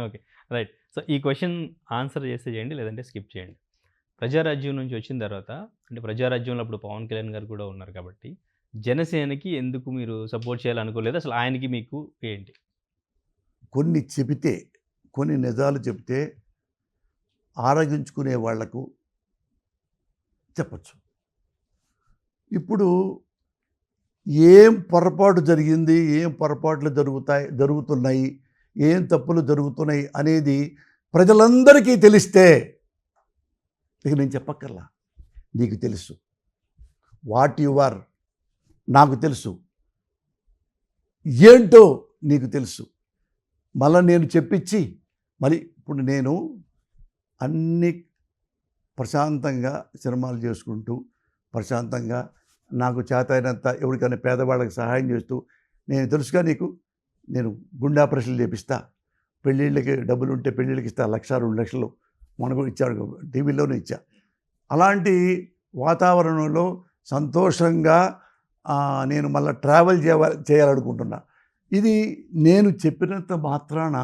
Okay. Right. So, ఈ question answer చేస్తే చేయండి. లేదంటే స్కిప్ చేయండి. ప్రజారాజ్యం నుంచి వచ్చిన తర్వాత అంటే ప్రజారాజ్యంలో అప్పుడు పవన్ కళ్యాణ్ గారు కూడా ఉన్నారు కాబట్టి, జనసేనకి ఎందుకు మీరు సపోర్ట్ చేయాలనుకోలేదు? అసలు ఆయనకి మీకు ఏంటి? కొన్ని చెబితే, కొన్ని నిజాలు చెబితే ఆరగించుకునే వాళ్లకు చెప్పచ్చు. ఇప్పుడు ఏం పొరపాటు జరిగింది, ఏం పొరపాట్లు జరుగుతున్నాయి, ఏం తప్పులు జరుగుతున్నాయి అనేది ప్రజలందరికీ తెలిస్తే ఇక నేను చెప్పక్కర్లా, నీకు తెలుసు. వాట్ యు ఆర్ నాకు తెలుసు, ఏంటో నీకు తెలుసు. మళ్ళీ నేను చెప్పించి మరి ఇప్పుడు నేను అన్ని ప్రశాంతంగా సినిమాలు చేసుకుంటూ ప్రశాంతంగా నాకు చేతైనంత ఎవరికైనా పేదవాళ్ళకి సహాయం చేస్తూ, నేను తెలుసుగా నీకు, నేను గుండె ఆపరేషన్లు చేపిస్తా, పెళ్ళిళ్ళకి డబ్బులు ఉంటే పెళ్ళిళ్ళకి ఇస్తా, 1,00,000-2,00,000 మనకు ఇచ్చాడు, టీవీలోనే ఇచ్చా. అలాంటి వాతావరణంలో సంతోషంగా నేను మళ్ళీ ట్రావెల్ చేయాలనుకుంటున్నా. ఇది నేను చెప్పినంత మాత్రాన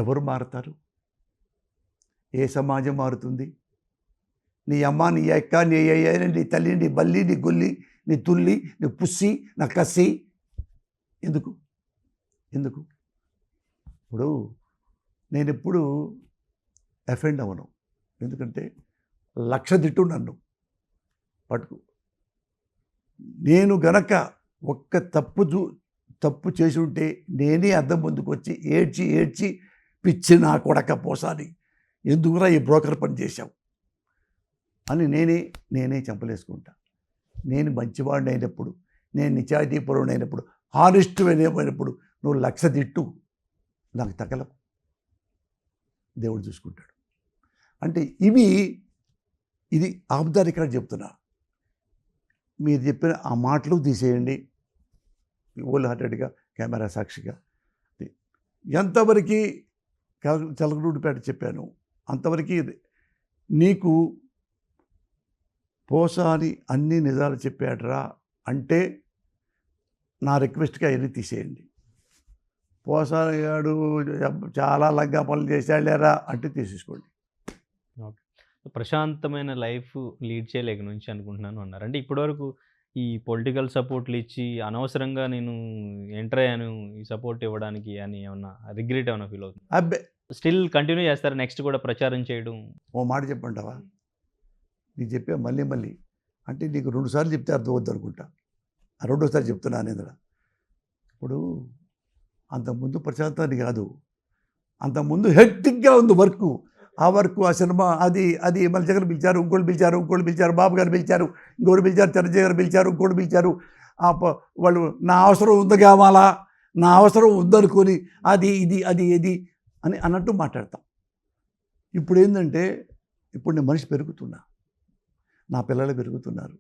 ఎవరు మారుతారు? ఏ సమాజం మారుతుంది? నీ అమ్మ, నీ అక్క, నీ అయ్య, నీ తల్లి, నీ బల్లి, నీ గొల్లి, నీ తుల్లి, నీ పుస్సి, నా కసి ఎందుకు? ఇప్పుడు నేను ఎప్పుడు అఫెండ్ అవ్వను. ఎందుకంటే 1,00,000 తిట్టు నన్ను పట్టుకు. నేను గనక ఒక్క తప్పు చేసి ఉంటే నేనే అద్దం ముందుకు వచ్చి ఏడ్చి పిచ్చి నా కొడక పోసాని, ఎందుకురా ఈ బ్రోకర్ పని చేశావు అని నేనే చంపలేసుకుంటా. నేను మంచివాడిని అయినప్పుడు, నేను నిజాయితీపరుడు అయినప్పుడు, హానెస్ట్ అయినప్పుడు నువ్వు 1,00,000 తిట్టు, నాకు తగలవు, దేవుడు చూసుకుంటాడు. అంటే ఇది ఆబ్దారికగా చెప్తున్నా. మీరు చెప్పిన ఆ మాటలు తీసేయండి హోల్ హార్టెడ్గా, కెమెరా సాక్షిగా. ఎంతవరకు చలకలూడిపేట చెప్పాను అంతవరకు నీకు పోసాని అన్ని నిజాలు చెప్పాడరా అంటే నా రిక్వెస్ట్గా అవన్నీ తీసేయండి. పోసాని గాడు చాలా లంగా పనులు చేశాడేరా అంటే తీసేసుకోండి. ఓకే. ప్రశాంతమైన లైఫ్ లీడ్ చేయలేక నుంచి అనుకుంటున్నాను అన్నారు. అంటే ఇప్పటివరకు ఈ పొలిటికల్ సపోర్ట్లు ఇచ్చి అనవసరంగా నేను ఎంటర్ అయ్యాను ఈ సపోర్ట్ ఇవ్వడానికి అని ఏమన్నా రిగ్రెట్ ఏమైనా ఫీల్ అవుతుంది? అబ్బే, స్టిల్ కంటిన్యూ చేస్తారు నెక్స్ట్ కూడా ప్రచారం చేయడం? ఓ మాట చెప్పంటావా? నీకు చెప్పా మళ్ళీ అంటే నీకు 2 సార్లు చెప్తే అర్థం అవుద్ది అనుకుంటా. రెండోసారి చెప్తున్నాను ఇందులో. ఇప్పుడు అంతకుముందు ప్రశాంతాన్ని కాదు, అంతకుముందు హెక్టిక్గా ఉంది వర్క్. ఆ సినిమా అది మళ్ళీ జగన్ పిలిచారు, ఇంకోటి పిలిచారు, బాబు గారు పిలిచారు, ఇంకోటి పిలిచారు, చిరంజీవి గారు పిలిచారు, ఇంకోటి పిలిచారు. వాళ్ళు నా అవసరం ఉంది కావాలా, నా అవసరం ఉందనుకొని అది అని అన్నట్టు మాట్లాడతాం. ఇప్పుడు ఏంటంటే ఇప్పుడు నేను మనిషి పెరుగుతున్నా, నా పిల్లలు పెరుగుతున్నారు,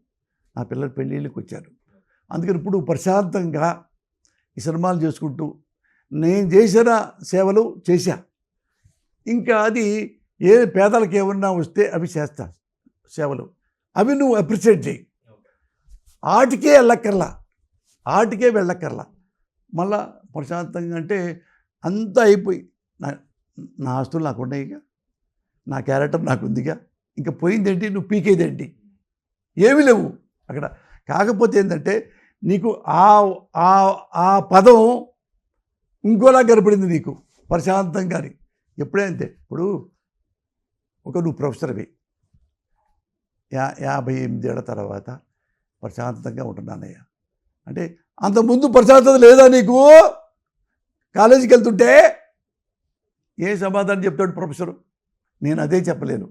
నా పిల్లలు పెళ్ళిళ్ళకి వచ్చారు. అందుకని ఇప్పుడు ప్రశాంతంగా ఈ సినిమాలు చేసుకుంటూ నేను చేసిన సేవలు చేశా. ఇంకా అది ఏ పేదలకు ఏమన్నా వస్తే అవి చేస్తా సేవలు, అవి నువ్వు అప్రిషియేట్ చేయి. ఆటికే వెళ్ళక్కర్లా. మళ్ళా ప్రశాంతంగా అంటే అంతా అయిపోయి నా ఆస్తులు నాకు ఉన్నాయిగా, నా క్యారెక్టర్ నాకు ఉందిగా, ఇంకా పోయిందేంటి, నువ్వు పీకేదేంటి, ఏమీ లేవు అక్కడ. కాకపోతే ఏంటంటే నీకు ఆ పదం ఇంకోలా కనపడింది నీకు ప్రశాంతంగా. ఎప్పుడైతే ఇప్పుడు నువ్వు ప్రొఫెసర్వి 58 ఏళ్ల తర్వాత ప్రశాంతంగా ఉంటున్నానయ్యా అంటే అంతకుముందు ప్రశాంతత లేదా నీకు? కాలేజీకి వెళ్తుంటే ఏ సమాధానం చెప్తాడు ప్రొఫెసరు? నేను అదే చెప్పలేను,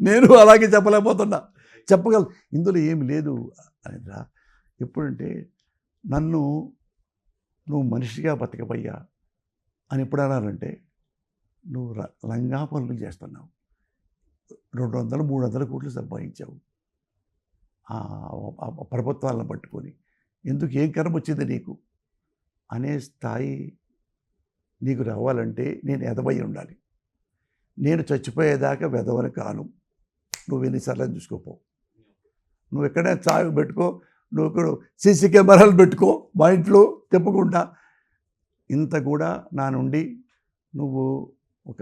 నేను అలాగే చెప్పలేకపోతున్నా. చెప్పగలను, ఇందులో ఏమి లేదు అనేదా. ఎప్పుడంటే నువ్వు మనిషిగా బతకబయ్యా అని ఎప్పుడు అన్నారంటే, నువ్వు లంగా పనులు చేస్తున్నావు, 200-300 కోట్లు సంపాదించావు ప్రభుత్వాలను పట్టుకొని, ఎందుకు ఏం కర్మ వచ్చింది నీకు అనే స్థాయి నీకు రావాలంటే నేను ఎదవై ఉండాలి. నేను చచ్చిపోయేదాకా వెదవని కాను. నువ్వు ఎన్నిసార్లు చూసుకోపో, నువ్వు ఎక్కడైనా చావు పెట్టుకో, నువ్వు సీసీ కెమెరాలు పెట్టుకో, మా ఇంట్లో తిప్పకుండా ఇంత కూడా నా నుండి నువ్వు ఒక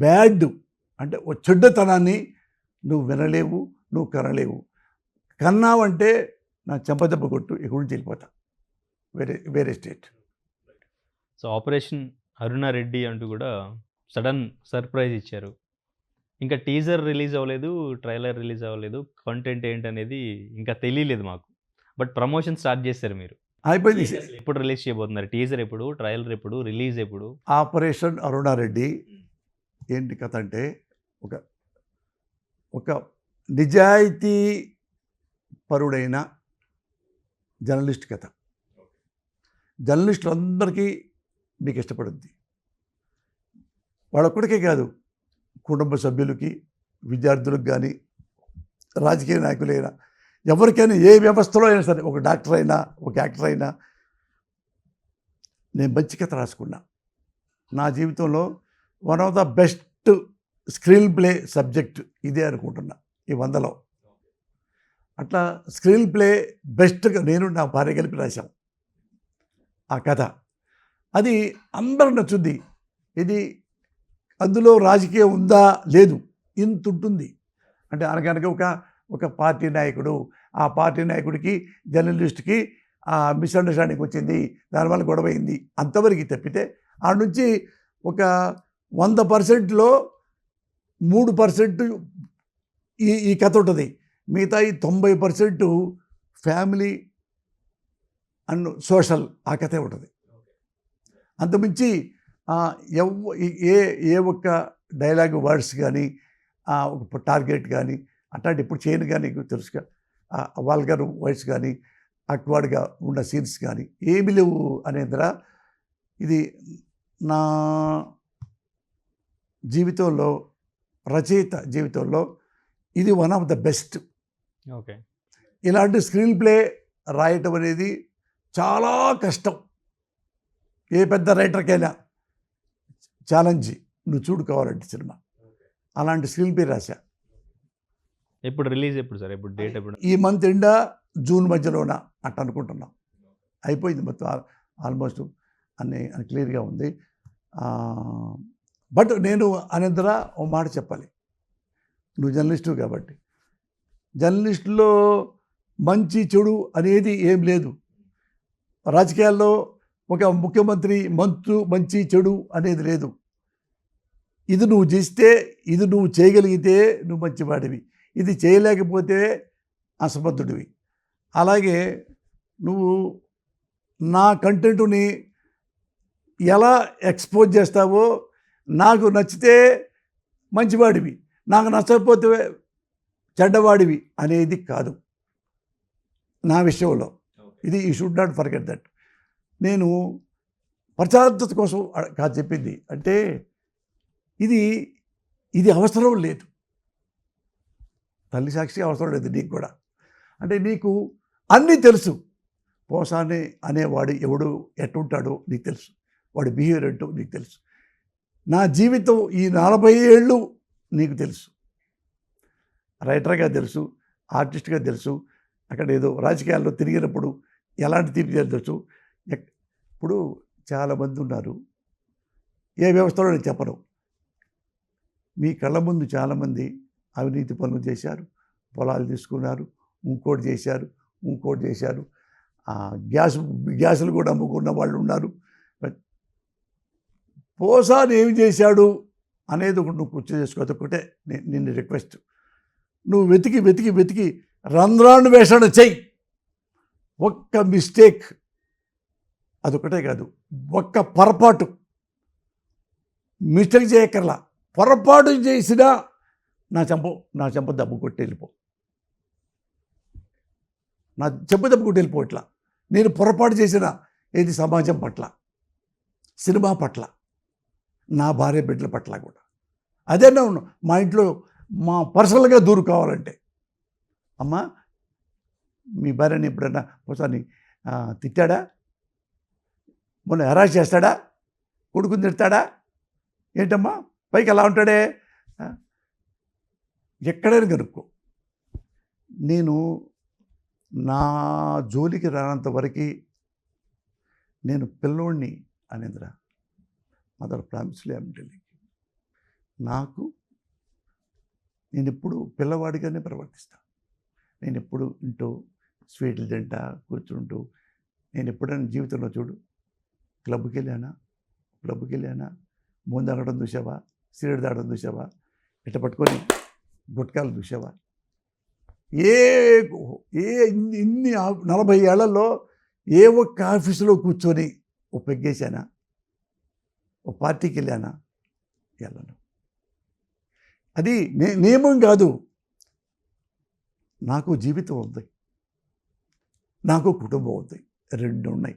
బ్యాడ్ అంటే ఒక చెడ్డతనాన్ని నువ్వు వినలేవు, నువ్వు కనలేవు. కన్నావంటే నా చెంపదెబ్బ కొట్టు, ఇక్కడి నుంచి వెళ్ళిపోతా వేరే స్టేట్. సో, 'ఆపరేషన్ అరుణారెడ్డి' అంటూ కూడా సడన్ సర్ప్రైజ్ ఇచ్చారు. ఇంకా టీజర్ రిలీజ్ అవ్వలేదు, ట్రైలర్ రిలీజ్ అవ్వలేదు. కంటెంట్ ఏంటనేది ఇంకా తెలియలేదు మాకు. బట్ ప్రమోషన్ స్టార్ట్ చేశారు మీరు. అయిపోయింది. ఎప్పుడు రిలీజ్ చేయబోతున్నారు? టీజర్ ఎప్పుడు? ట్రైలర్ ఎప్పుడు? రిలీజ్ ఎప్పుడు? ఆపరేషన్ అరుణారెడ్డి ఏంటి కథ అంటే ఒక ఒక నిజాయితీ పరుడైన జర్నలిస్ట్ కథ. జర్నలిస్టులందరికీ మీకు ఇష్టపడుద్ది. వాళ్ళొక్కడికే కాదు, కుటుంబ సభ్యులకి, విద్యార్థులకు కానీ, రాజకీయ నాయకులైనా, ఎవరికైనా ఏ వ్యవస్థలో అయినా సరే, ఒక డాక్టర్ అయినా, ఒక యాక్టర్ అయినా, నేను మంచి కథ రాసుకున్నా. నా జీవితంలో one of the best screen play subject ఇదే అనుకుంటున్నా ఈ 100లో. అట్లా స్క్రీన్ ప్లే బెస్ట్గా నేను నా భార్య కలిపి రాశాం ఆ కథ. అది అందరూ నచ్చుద్ది. ఇది అందులో రాజకీయం ఉందా? లేదు, ఇంత ఉంటుంది. అంటే అనగనక ఒక పార్టీ నాయకుడు, ఆ పార్టీ నాయకుడికి జర్నలిస్ట్కి మిస్అండర్స్టాండింగ్ వచ్చింది, దానివల్ల గొడవ అయింది, అంతవరకు తప్పితే ఆ నుంచి ఒక 100%లో 3% ఈ కథ ఉంటుంది. మిగతా ఈ 90% ఫ్యామిలీ అండ్ సోషల్ ఆ కథే ఉంటుంది. అంతమించి ఏ ఒక్క డైలాగ్ వర్డ్స్ కానీ, ఒక టార్గెట్ కానీ అట్లాంటి ఇప్పుడు చేయను కానీ నీకు తెలుసుగా, వాల్గర్ వర్డ్స్ కానీ, అక్వర్డ్గా ఉన్న సీన్స్ కానీ ఏమి లేవు అనేదిరా. ఇది నా జీవితంలో, రచయిత జీవితంలో ఇది one of the best. Okay. ఇలాంటి స్క్రీన్ ప్లే రాయటం అనేది చాలా కష్టం. ఏ పెద్ద రైటర్కైనా ఛాలెంజ్. నువ్వు చూడు కావాలంటే సినిమా అలాంటి స్క్రీన్ ప్లే రాశా. ఎప్పుడు రిలీజ్ ఎప్పుడు సార్? ఎప్పుడు డేట్ ఎప్పుడు? ఈ మంత్ ఎండా జూన్ మధ్యలోన అట్ట అనుకుంటున్నాం. అయిపోయింది మొత్తం ఆల్మోస్ట్ అని క్లియర్గా ఉంది. బట్ నేను అనంతర ఓ మాట చెప్పాలి. నువ్వు జర్నలిస్టు కాబట్టి, జర్నలిస్టులో మంచి చెడు అనేది ఏం లేదు. రాజకీయాల్లో ఒక ముఖ్యమంత్రి మంచి చెడు అనేది లేదు. ఇది నువ్వు చేస్తే, ఇది నువ్వు చేయగలిగితే నువ్వు మంచివాడివి, ఇది చేయలేకపోతే అసమర్థుడివి. అలాగే నువ్వు నా కంటెంట్ని ఎలా ఎక్స్పోజ్ చేస్తావో, నాకు నచ్చితే మంచివాడివి, నాకు నచ్చకపోతే చెడ్డవాడివి అనేది కాదు నా విషయంలో. ఇది you should not forget that. నేను ప్రచారత కోసం కాదు చెప్పింది. అంటే ఇది అవసరం లేదు. తల్లి సాక్షి అవసరం లేదు నీకు కూడా. అంటే నీకు అన్నీ తెలుసు. పోసాని అనేవాడు ఎవడు ఎట్టుంటాడో నీకు తెలుసు, వాడి బిహేవియర్ ఏంటో నీకు తెలుసు. నా జీవితం ఈ 40 ఏళ్ళు నీకు తెలుసు. రైటర్గా తెలుసు, ఆర్టిస్ట్గా తెలుసు, అక్కడ ఏదో రాజకీయాల్లో తిరిగినప్పుడు ఎలాంటి తీర్పు తెలుసు. ఇప్పుడు చాలామంది ఉన్నారు, ఏ వ్యవస్థలో నేను చెప్పను, మీ కళ్ళ ముందు చాలామంది అవినీతి పనులు చేశారు, పొలాలు తీసుకున్నారు, ఇంకోటి చేశారు, గ్యాసులు కూడా అమ్ముకున్న వాళ్ళు ఉన్నారు. పోసాని ఏమి చేశాడు అనేది ఒకటి నువ్వు గుర్తు చేసుకో. అదొకటే నిన్ను రిక్వెస్ట్. నువ్వు వెతికి రంధ్రాన్వేషణ చెయ్యి. ఒక్క మిస్టేక్, అదొకటే కాదు, ఒక్క పొరపాటు, మిస్టేక్ చేయక్కర్లా, పొరపాటు చేసినా నా చెంప దెబ్బ కొట్టి వెళ్ళిపో. నా చెంప దెబ్బ కొట్టి వెళ్ళిపో. ఇట్లా నేను పొరపాటు చేసిన ఏది సమాజం పట్ల, సినిమా పట్ల, నా భార్య బిడ్డల పట్ల కూడా అదే నా మా ఇంట్లో మా పర్సనల్గా దూరు కావాలంటే, అమ్మా మీ భార్యని ఎప్పుడన్నా ఒకసారి తిట్టాడా, మొన్న హెరాస్ చేస్తాడా, కొడుకుని తిడతాడా, ఏంటమ్మా పైకి అలా ఉంటాడే, ఎక్కడైనా కనుక్కో. నేను నా జోలికి రానంత వరకు నేను పిల్లోడిని అనేంద్ర, మదర్ ప్రామిస్లీ ఐఎమ్ టెల్లింగ్, నాకు నేను ఎప్పుడు పిల్లవాడిగానే ప్రవర్తిస్తాను. నేను ఎప్పుడు ఇంటూ స్వీట్లు తింటా కూర్చుంటూ, నేను ఎప్పుడైనా జీవితంలో చూడు క్లబ్కి వెళ్ళానా ముందు తాగడం చూసావా, సిగరెట్ తాగడం చూసావా, ఇట్ట పట్టుకొని గుట్కాలు చూసావా? ఏ ఏ ఇన్ని 40 ఏళ్లలో ఏ ఒక్క ఆఫీసులో కూర్చొని ఓ పెగ్గేశానా, ఓ పార్టీకి వెళ్ళానా? వెళ్ళను. అది నియమం కాదు. నాకు జీవితం ఉంది, నాకు కుటుంబం ఉంది, 2 ఉన్నాయి.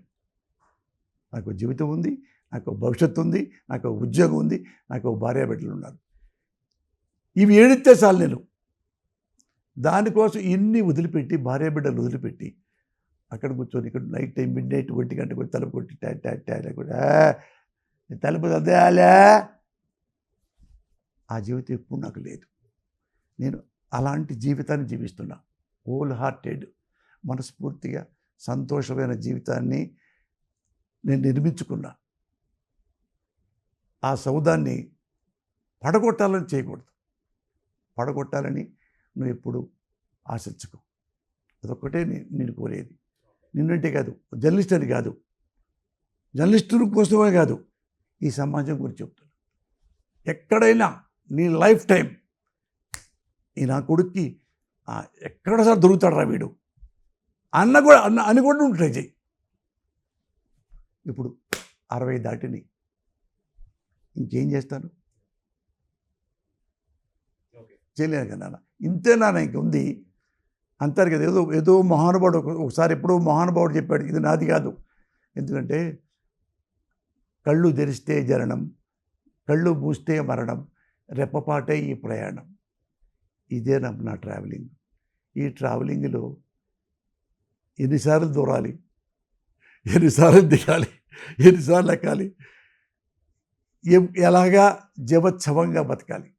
నాకు జీవితం ఉంది, నాకు భవిష్యత్తు ఉంది, నాకు ఉద్యోగం ఉంది, నాకు భార్యాబిడ్డలు ఉన్నారు. ఇవి ఏడితే చాలు. నేను దానికోసం ఇన్ని వదిలిపెట్టి, భార్యాబిడ్డలు వదిలిపెట్టి అక్కడ కూర్చొని ఇక్కడ నైట్ టైం మిడ్-నైట్ 1 గంటకు తలుపు కొట్టి కూడా తలుపు చదివాలే, ఆ జీవితం ఎప్పుడు నాకు లేదు. నేను అలాంటి జీవితాన్ని జీవిస్తున్నా. హోల్ హార్టెడ్, మనస్ఫూర్తిగా సంతోషమైన జీవితాన్ని నేను నిర్మించుకున్నా. ఆ సౌదాన్ని పడగొట్టాలని చేయకూడదు. పడగొట్టాలని నువ్వు ఎప్పుడు ఆశించుకో. అదొక్కటే నేను కోరేది. నిన్నంటే కాదు, జర్నలిస్ట్ అని కాదు, జర్నలిస్టు కోసమే కాదు, ఈ సమాజం గురించి చెప్తున్నా. ఎక్కడైనా నీ లైఫ్ టైం ఈ నా కొడుక్కి ఎక్కడసారి దొరుకుతాడు రా వీడు అని కూడా నువ్వు ట్రై చేయి. ఇప్పుడు 60 దాటిని ఇంకేం చేస్తాను? చేయలేను కదా నాన్న, ఇంతే నాన్న, ఇంకుంది అంటారు కదా. ఏదో మహానుభావుడు ఒకసారి ఎప్పుడో మహానుభావుడు చెప్పాడు, ఇది నాది కాదు. ఎందుకంటే కళ్ళు తెరిస్తే జననం, కళ్ళు మూస్తే మరణం, రెప్పపాటే ఈ ప్రయాణం. ఇదే నా ట్రావెలింగ్. ఈ ట్రావెలింగ్లో ఎన్నిసార్లు దూరాలి, ఎన్నిసార్లు దిగాలి, ఎన్నిసార్లు ఎక్కాలి, ఎలాగా జీవోత్సవంగా బతకాలి.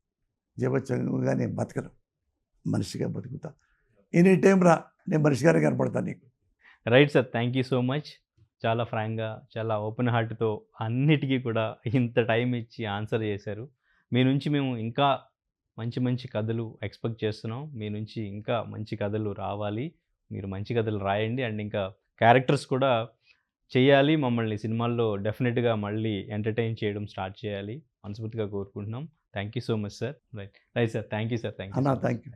జీవోత్సవంగా నేను బతకను, మనిషిగా బతుకుతా. ఎనీ టైం రా, నేను మనిషిగానే కనపడతాను నీకు. Right sir, thank you so much. చాలా ఫ్రాంక్గా, చాలా ఓపెన్ హార్ట్తో అన్నిటికీ కూడా ఇంత టైం ఇచ్చి ఆన్సర్ చేశారు. మీ నుంచి మేము ఇంకా మంచి మంచి కథలు ఎక్స్పెక్ట్ చేస్తున్నాం. మీ నుంచి ఇంకా మంచి కథలు రావాలి, మీరు మంచి కథలు రాయండి. అండ్ ఇంకా క్యారెక్టర్స్ కూడా చేయాలి, మమ్మల్ని సినిమాల్లో డెఫినెట్గా మళ్ళీ ఎంటర్టైన్ చేయడం స్టార్ట్ చేయాలి మనస్ఫూర్తిగా కోరుకుంటున్నాం. Thank you so much sir. Right sir, thank you sir. అన్నా, థ్యాంక్ యూ.